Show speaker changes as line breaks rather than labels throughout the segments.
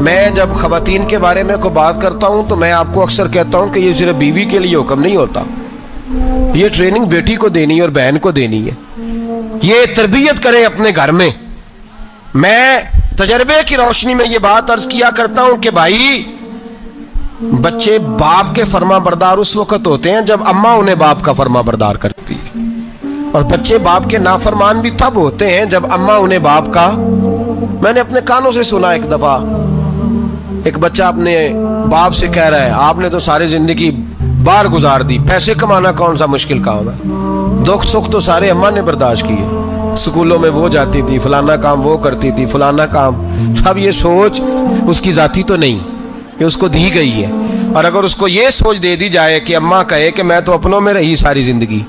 میں جب خواتین کے بارے میں کوئی بات کرتا ہوں تو میں آپ کو اکثر کہتا ہوں کہ یہ صرف بیوی کے لیے حکم نہیں ہوتا، یہ ٹریننگ بیٹی کو دینی ہے اور بہن کو دینی ہے، یہ تربیت کریں اپنے گھر میں۔ میں تجربے کی روشنی میں یہ بات عرض کیا کرتا ہوں کہ بھائی بچے باپ کے فرما بردار اس وقت ہوتے ہیں جب اماں انہیں باپ کا فرما بردار کرتی ہے، اور بچے باپ کے نافرمان بھی تب ہوتے ہیں جب اماں انہیں باپ کا۔ میں نے اپنے کانوں سے سنا ایک دفعہ ایک بچہ اپنے باپ سے کہہ رہا ہے آپ نے تو ساری زندگی باہر گزار دی، پیسے کمانا کون سا مشکل کام ہے، دکھ سکھ تو سارے اماں نے برداشت کیے، سکولوں میں وہ جاتی تھی، فلانا کام وہ کرتی تھی، فلانا کام۔ اب یہ سوچ اس کی ذاتی تو نہیں، یہ اس کو دی گئی ہے، اور اگر اس کو یہ سوچ دے دی جائے کہ اماں کہے کہ میں تو اپنوں میں رہی ساری زندگی،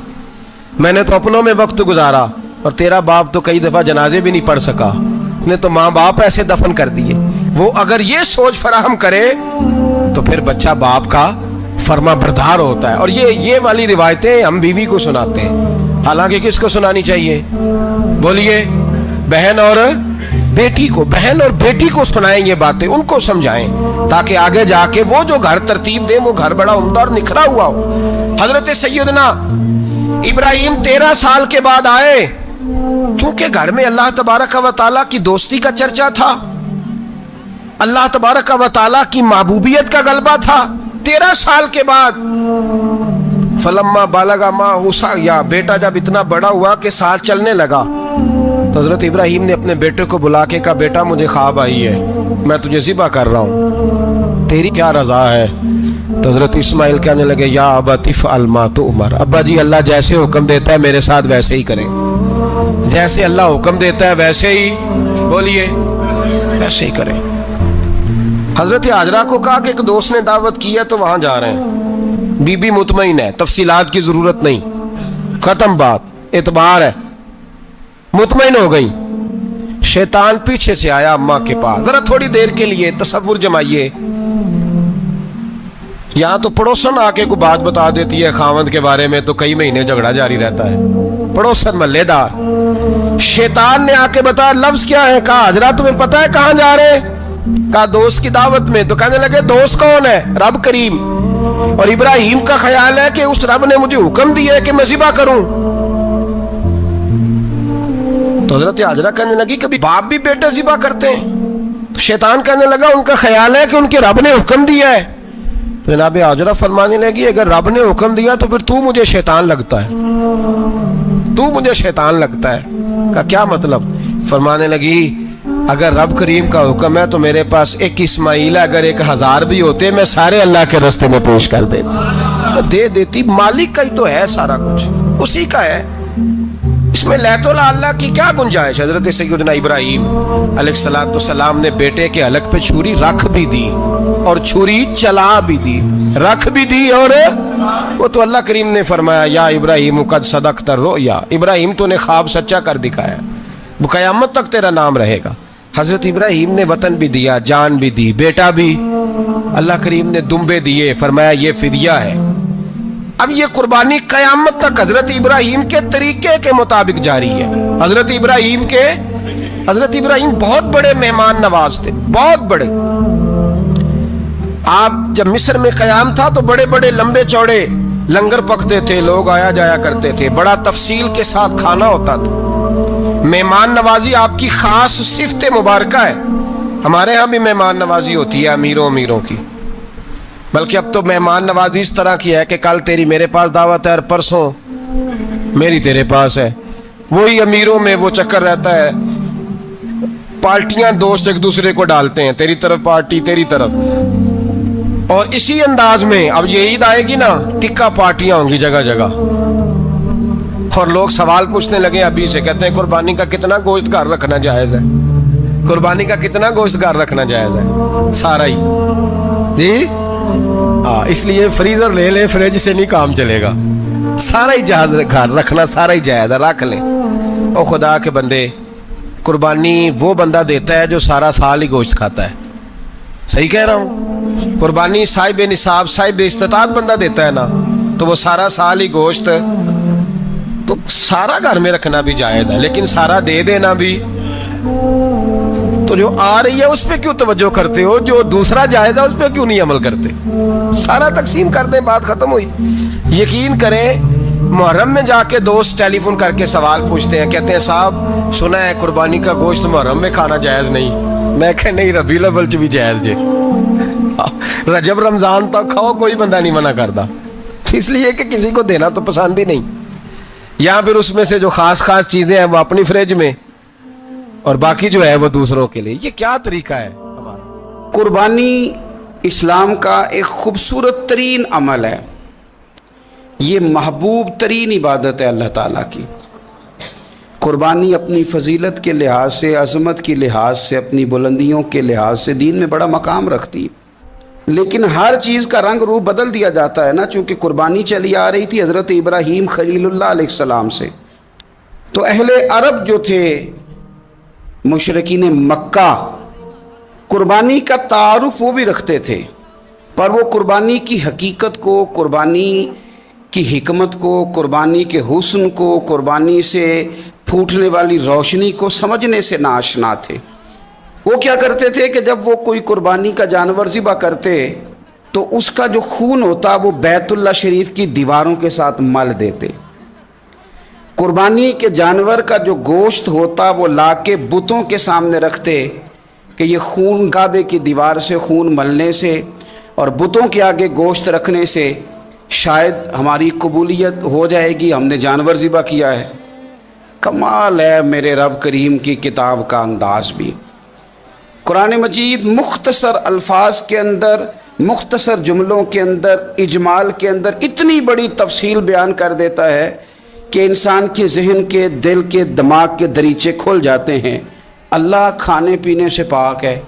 میں نے تو اپنوں میں وقت گزارا، اور تیرا باپ تو کئی دفعہ جنازے بھی نہیں پڑھ سکا، اس نے تو ماں باپ ایسے دفن کر دیے، وہ اگر یہ سوچ فراہم کرے تو پھر بچہ باپ کا فرما بردار ہوتا ہے۔ اور یہ والی روایتیں ہم بیوی کو سناتے ہیں، حالانکہ کس کو سنانی چاہیے؟ بولیے، بہن اور بیٹی کو۔ بہن اور بیٹی کو سنائیں یہ باتیں، ان کو سمجھائیں، تاکہ آگے جا کے وہ جو گھر ترتیب دیں وہ گھر بڑا عمدہ اور نکھرا ہوا ہو۔ حضرت سیدنا ابراہیم 13 سال کے بعد آئے، چونکہ گھر میں اللہ تبارک و تعالیٰ کی دوستی کا چرچا تھا، اللہ تبارک و تعالیٰ کی محبوبیت کا غلبہ تھا۔ 13 سال کے بعد فلما بالغ معہ السعی، بیٹا جب اتنا بڑا ہوا کہ ساتھ چلنے لگا، تو حضرت ابراہیم نے اپنے بیٹے کو بلا کے کہا بیٹا مجھے خواب آئی ہے، میں تجھے ذبح کر رہا ہوں، تیری کیا رضا ہے؟ تو حضرت اسماعیل کہنے لگے یا ابت افعل ما تؤمر، ابا جی اللہ جیسے حکم دیتا ہے میرے ساتھ ویسے ہی کریں، جیسے اللہ حکم دیتا ہے ویسے ہی، بولیے، ویسے ہی کریں۔ حضرت ہاجرہ کو کہا کہ ایک دوست نے دعوت کی ہے تو وہاں جا رہے ہیں، بی بی مطمئن ہے، تفصیلات کی ضرورت نہیں، ختم بات، اعتبار ہے، مطمئن ہو گئی۔ شیطان پیچھے سے آیا اماں کے پاس، ذرا تھوڑی دیر کے لیے تصور جمائیے، یہاں تو پڑوسن آ کے کوئی بات بتا دیتی ہے خاوند کے بارے میں تو کئی مہینے جھگڑا جاری رہتا ہے، پڑوسن محلے دار۔ شیطان نے آ کے بتایا لفظ کیا ہے؟ کہا حضرہ تمہیں پتہ ہے کہاں جا رہے؟ کہا دوست کی دعوت میں۔ تو کہنے لگے دوست کون ہے؟ رب کریم، اور ابراہیم کا خیال ہے کہ اس رب نے مجھے حکم دیا ہے کہ میں ذبح کروں۔ تو حضرت ہاجرہ کہنے لگی کبھی باپ بھی بیٹے ذبح کرتے ہیں؟ تو شیطان کہنے لگا ان کا خیال ہے کہ ان کے رب نے حکم دیا ہے۔ تو جناب ہاجرہ فرمانے لگی اگر رب نے حکم دیا تو پھر تو مجھے شیطان لگتا ہے، تو مجھے شیطان لگتا ہے۔ کہا کیا مطلب؟ فرمانے لگی اگر رب کریم کا حکم ہے تو میرے پاس ایک اسماعیل ہے، اگر 1000 بھی ہوتے میں سارے اللہ کے راستے میں پیش کر دیتی، مالک کا ہی تو ہے سارا کچھ، اسی کا ہے، اس میں لیت اللہ کی کیا گنجائش؟ حضرت سیدنا ابراہیم علیہ السلام نے بیٹے کے حلق پہ چھری رکھ بھی دی اور چھری چلا بھی دی، رکھ بھی دی، اور وہ تو اللہ کریم نے فرمایا یا ابراہیم قد صدقت الرؤیا، ابراہیم تو نے خواب سچا کر دکھایا، وہ قیامت تک تیرا نام رہے گا۔ حضرت ابراہیم نے وطن بھی دیا، جان بھی دی، بیٹا بھی، اللہ کریم نے دمبے دیے، فرمایا یہ فدیہ ہے۔ اب یہ قربانی قیامت تک حضرت ابراہیم کے طریقے کے مطابق جاری ہے۔ حضرت ابراہیم بہت بڑے مہمان نواز تھے، بہت بڑے۔ آپ جب مصر میں قیام تھا تو بڑے بڑے لمبے چوڑے لنگر پکتے تھے، لوگ آیا جایا کرتے تھے، بڑا تفصیل کے ساتھ کھانا ہوتا تھا۔ مہمان نوازی آپ کی خاص صفت مبارکہ ہے۔ ہمارے ہاں بھی مہمان نوازی ہوتی ہے امیروں کی، بلکہ اب تو مہمان نوازی اس طرح کی ہے کہ کل تیری میرے پاس دعوت ہے اور پرسوں میری تیرے پاس ہے۔ وہی امیروں میں وہ چکر رہتا ہے، پارٹیاں دوست ایک دوسرے کو ڈالتے ہیں، تیری طرف پارٹی تیری طرف، اور اسی انداز میں اب یہ عید آئے گی نا ٹکا پارٹیاں ہوں گی جگہ جگہ، اور لوگ سوال پوچھنے لگے ابھی سے، کہتے ہیں قربانی کا کتنا گوشت گھر رکھنا جائز ہے؟ قربانی کا کتنا گوشت گھر رکھنا جائز ہے؟ سارا ہی جی، اس لیے فریزر لے لیں، فریج سے نہیں کام چلے گا، سارا ہی جہاز گھر رکھنا سارا ہی جائز ہے، رکھ لیں۔ او خدا کے بندے، قربانی وہ بندہ دیتا ہے جو سارا سال ہی گوشت کھاتا ہے، صحیح کہہ رہا ہوں؟ قربانی صاحب نصاب صاحب استطاعت بندہ دیتا ہے نا، تو وہ سارا سال ہی گوشت، تو سارا گھر میں رکھنا بھی جائز ہے، لیکن سارا دے دینا بھی، تو تو جو آ رہی ہے اس پہ کیوں توجہ کرتے ہو؟ جو دوسرا جائز ہے اس پہ کیوں نہیں عمل کرتے؟ سارا تقسیم کر دیں، بات ختم ہوئی۔ یقین کریں، محرم میں جا کے دوست ٹیلی فون کر کے سوال پوچھتے ہیں، کہتے ہیں صاحب سنا ہے قربانی کا گوشت محرم میں کھانا جائز نہیں۔ میں کہ نہیں، ربیع الاول چ بھی جائز جے، رجب رمضان تک کھاؤ، کوئی بندہ نہیں منع کرتا، اس لیے کہ کسی کو دینا تو پسند ہی نہیں، یا پھر اس میں سے جو خاص خاص چیزیں ہیں وہ اپنی فریج میں، اور باقی جو ہے وہ دوسروں کے لیے۔ یہ کیا طریقہ ہے ہمارا؟
قربانی اسلام کا ایک خوبصورت ترین عمل ہے، یہ محبوب ترین عبادت ہے اللہ تعالیٰ کی۔ قربانی اپنی فضیلت کے لحاظ سے، عظمت کے لحاظ سے، اپنی بلندیوں کے لحاظ سے دین میں بڑا مقام رکھتی ہے، لیکن ہر چیز کا رنگ روپ بدل دیا جاتا ہے نا، چونکہ قربانی چلی آ رہی تھی حضرت ابراہیم خلیل اللہ علیہ السلام سے، تو اہل عرب جو تھے مشرکین مکہ قربانی کا تعارف وہ بھی رکھتے تھے، پر وہ قربانی کی حقیقت کو، قربانی کی حکمت کو، قربانی کے حسن کو، قربانی سے پھوٹنے والی روشنی کو سمجھنے سے ناآشنا تھے۔ وہ کیا کرتے تھے کہ جب وہ کوئی قربانی کا جانور ذبح کرتے تو اس کا جو خون ہوتا وہ بیت اللہ شریف کی دیواروں کے ساتھ مل دیتے، قربانی کے جانور کا جو گوشت ہوتا وہ لا کے بتوں کے سامنے رکھتے کہ یہ خون کعبے کی دیوار سے خون ملنے سے اور بتوں کے آگے گوشت رکھنے سے شاید ہماری قبولیت ہو جائے گی، ہم نے جانور ذبح کیا ہے۔ کمال ہے میرے رب کریم کی کتاب کا انداز بھی۔ قرآن مجید مختصر الفاظ کے اندر، مختصر جملوں کے اندر، اجمال کے اندر اتنی بڑی تفصیل بیان کر دیتا ہے کہ انسان کے ذہن کے، دل کے، دماغ کے دریچے کھل جاتے ہیں۔ اللہ کھانے پینے سے پاک ہے،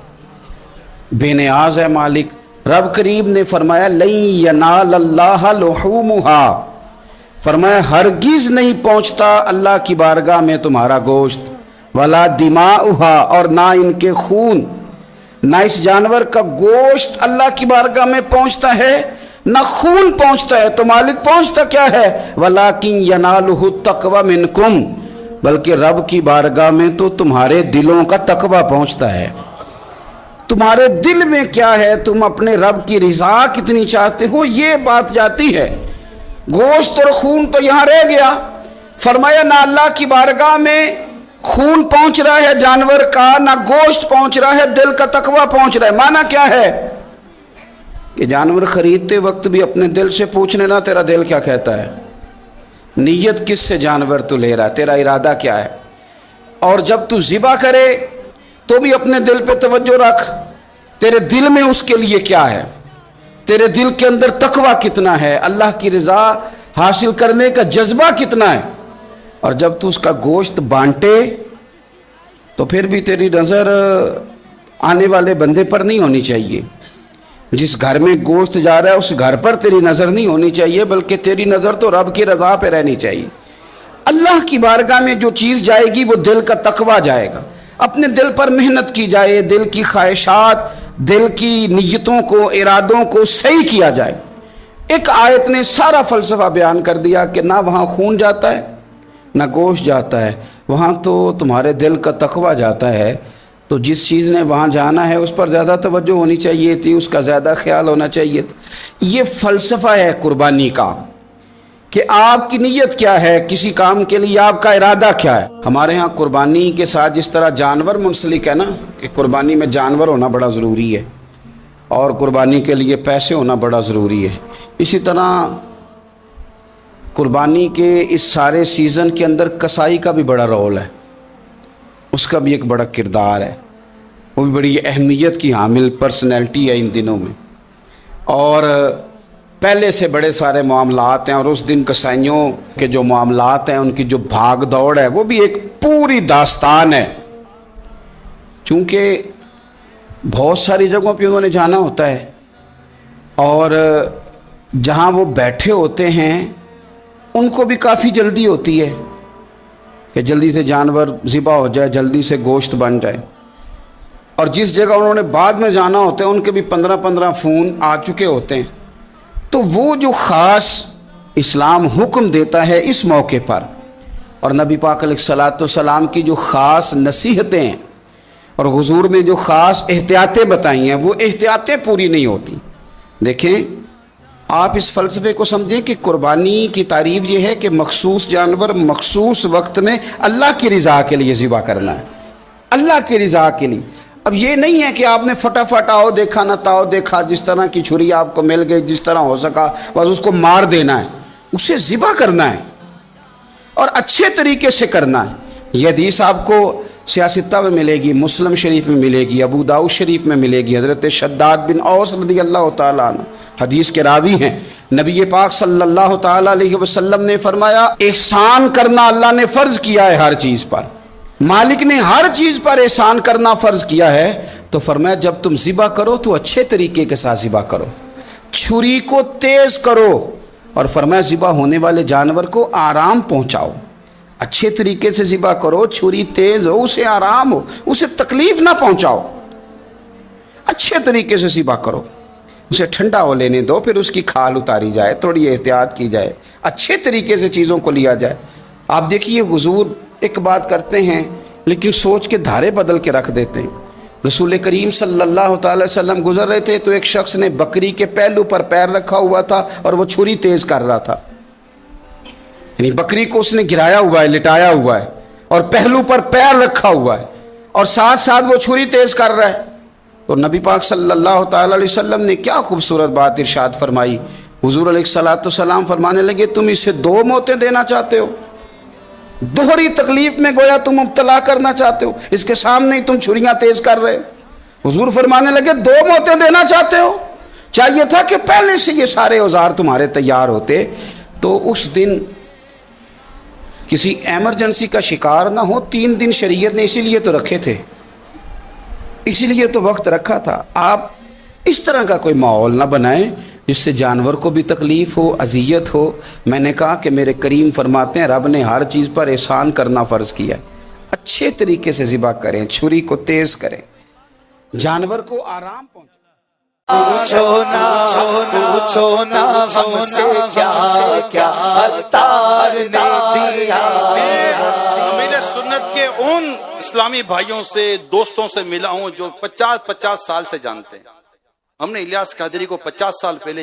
بے نیاز ہے مالک۔ رب کریم نے فرمایا لن ینال اللہ لحومها، فرمایا ہرگز نہیں پہنچتا اللہ کی بارگاہ میں تمہارا گوشت، ولا دماؤها، اور نہ ان کے خون، نہ اس جانور کا گوشت اللہ کی بارگاہ میں پہنچتا ہے، نہ خون پہنچتا ہے، تو مالک پہنچتا کیا ہے؟ ولیکن ینالہ التقوی منکم، بلکہ رب کی بارگاہ میں تو تمہارے دلوں کا تقوی پہنچتا ہے۔ تمہارے دل میں کیا ہے، تم اپنے رب کی رضا کتنی چاہتے ہو، یہ بات جاتی ہے۔ گوشت اور خون تو یہاں رہ گیا، فرمایا نہ اللہ کی بارگاہ میں خون پہنچ رہا ہے جانور کا، نہ گوشت پہنچ رہا ہے، دل کا تقوی پہنچ رہا ہے۔ معنی کیا ہے کہ جانور خریدتے وقت بھی اپنے دل سے پوچھنے نا تیرا دل کیا کہتا ہے، نیت کس سے جانور تو لے رہا ہے، تیرا ارادہ کیا ہے، اور جب تو ذبح کرے تو بھی اپنے دل پہ توجہ رکھ، تیرے دل میں اس کے لیے کیا ہے، تیرے دل کے اندر تقوی کتنا ہے، اللہ کی رضا حاصل کرنے کا جذبہ کتنا ہے۔ اور جب تو اس کا گوشت بانٹے تو پھر بھی تیری نظر آنے والے بندے پر نہیں ہونی چاہیے، جس گھر میں گوشت جا رہا ہے اس گھر پر تیری نظر نہیں ہونی چاہیے، بلکہ تیری نظر تو رب کی رضا پہ رہنی چاہیے۔ اللہ کی بارگاہ میں جو چیز جائے گی وہ دل کا تقوی جائے گا، اپنے دل پر محنت کی جائے، دل کی خواہشات، دل کی نیتوں کو، ارادوں کو صحیح کیا جائے۔ ایک آیت نے سارا فلسفہ بیان کر دیا کہ نہ وہاں خون جاتا ہے نہ گوشت جاتا ہے، وہاں تو تمہارے دل کا تقوی جاتا ہے، تو جس چیز نے وہاں جانا ہے اس پر زیادہ توجہ ہونی چاہیے تھی، اس کا زیادہ خیال ہونا چاہیے تھا۔ یہ فلسفہ ہے قربانی کا کہ آپ کی نیت کیا ہے، کسی کام کے لیے آپ کا ارادہ کیا ہے۔ ہمارے ہاں قربانی کے ساتھ جس طرح جانور منسلک ہے نا، کہ قربانی میں جانور ہونا بڑا ضروری ہے اور قربانی کے لیے پیسے ہونا بڑا ضروری ہے، اسی طرح قربانی کے اس سارے سیزن کے اندر کسائی کا بھی بڑا رول ہے، اس کا بھی ایک بڑا کردار ہے، وہ بھی بڑی اہمیت کی حامل پرسنالٹی ہے ان دنوں میں، اور پہلے سے بڑے سارے معاملات ہیں، اور اس دن کسائیوں کے جو معاملات ہیں ان کی جو بھاگ دوڑ ہے وہ بھی ایک پوری داستان ہے، چونکہ بہت ساری جگہوں پہ انہوں نے جانا ہوتا ہے، اور جہاں وہ بیٹھے ہوتے ہیں ان کو بھی کافی جلدی ہوتی ہے کہ جلدی سے جانور ذبح ہو جائے، جلدی سے گوشت بن جائے، اور جس جگہ انہوں نے بعد میں جانا ہوتا ہے ان کے بھی 15 فون آ چکے ہوتے ہیں، تو وہ جو خاص اسلام حکم دیتا ہے اس موقع پر، اور نبی پاک علیہ الصلوۃ والسلام کی جو خاص نصیحتیں ہیں اور حضور نے جو خاص احتیاطیں بتائی ہیں وہ احتیاطیں پوری نہیں ہوتی. دیکھیں آپ اس فلسفے کو سمجھیں کہ قربانی کی تعریف یہ ہے کہ مخصوص جانور مخصوص وقت میں اللہ کی رضا کے لیے ذبح کرنا ہے, اللہ کی رضا کے لیے. اب یہ نہیں ہے کہ آپ نے فٹافٹ آؤ دیکھا نہ تاؤ دیکھا, جس طرح کی چھری آپ کو مل گئی جس طرح ہو سکا بس اس کو مار دینا ہے, اسے ذبح کرنا ہے اور اچھے طریقے سے کرنا ہے. یہ حدیث آپ کو سیاستہ میں ملے گی, مسلم شریف میں ملے گی, ابو داؤد شریف میں ملے گی. حضرت شداد بن اوس رضی اللہ تعالیٰ عنہ حدیث کے راوی ہیں. نبی پاک صلی اللہ تعالیٰ علیہ وسلم نے فرمایا احسان کرنا اللہ نے فرض کیا ہے ہر چیز پر, مالک نے ہر چیز پر احسان کرنا فرض کیا ہے. تو فرمایا جب تم ذبح کرو تو اچھے طریقے کے ساتھ ذبح کرو, چھری کو تیز کرو, اور فرمایا ذبح ہونے والے جانور کو آرام پہنچاؤ. اچھے طریقے سے ذبح کرو, چھری تیز ہو, اسے آرام ہو, اسے تکلیف نہ پہنچاؤ. اچھے طریقے سے ذبح کرو, اسے ٹھنڈا ہو لینے دو, پھر اس کی کھال اتاری جائے, تھوڑی احتیاط کی جائے, اچھے طریقے سے چیزوں کو لیا جائے. آپ دیکھیے حضور ایک بات کرتے ہیں لیکن سوچ کے دھارے بدل کے رکھ دیتے ہیں. رسول کریم صلی اللہ تعالی وسلم گزر رہے تھے تو ایک شخص نے بکری کے پہلو پر پیر رکھا ہوا تھا اور وہ چھری تیز کر رہا تھا. یعنی بکری کو اس نے گرایا ہوا ہے, لٹایا ہوا ہے, اور پہلو پر پیر رکھا ہوا ہے, اور ساتھ ساتھ وہ چھری تیز کر رہا ہے. تو نبی پاک صلی اللہ تعالی علیہ وسلم نے کیا خوبصورت بات ارشاد فرمائی. حضور علیہ الصلوۃ والسلام فرمانے لگے تم اسے 2 موتیں دینا چاہتے ہو, دوہری تکلیف میں گویا تم مبتلا کرنا چاہتے ہو, اس کے سامنے ہی تم چھریاں تیز کر رہے. حضور فرمانے لگے 2 موتیں دینا چاہتے ہو, چاہیے تھا کہ پہلے سے یہ سارے اوزار تمہارے تیار ہوتے تو اس دن کسی ایمرجنسی کا شکار نہ ہو. 3 دن شریعت نے اسی لیے تو رکھے تھے, اسی لیے تو وقت رکھا تھا. آپ اس طرح کا کوئی ماحول نہ بنائیں جس سے جانور کو بھی تکلیف ہو, اذیت ہو. میں نے کہا کہ میرے کریم فرماتے ہیں رب نے ہر چیز پر احسان کرنا فرض کیا ہے. اچھے طریقے سے ذبح کریں, چھری کو تیز کریں, جانور کو آرام پہنچائیں.
پوچھو نا ہم سے کیا کیا عطار نے دیا.
امیر سنت کے ان اسلامی بھائیوں سے دوستوں سے ملا ہوں جو 50 سال سے جانتے ہیں. ہم نے الیاس قادری کو 50 سال پہلے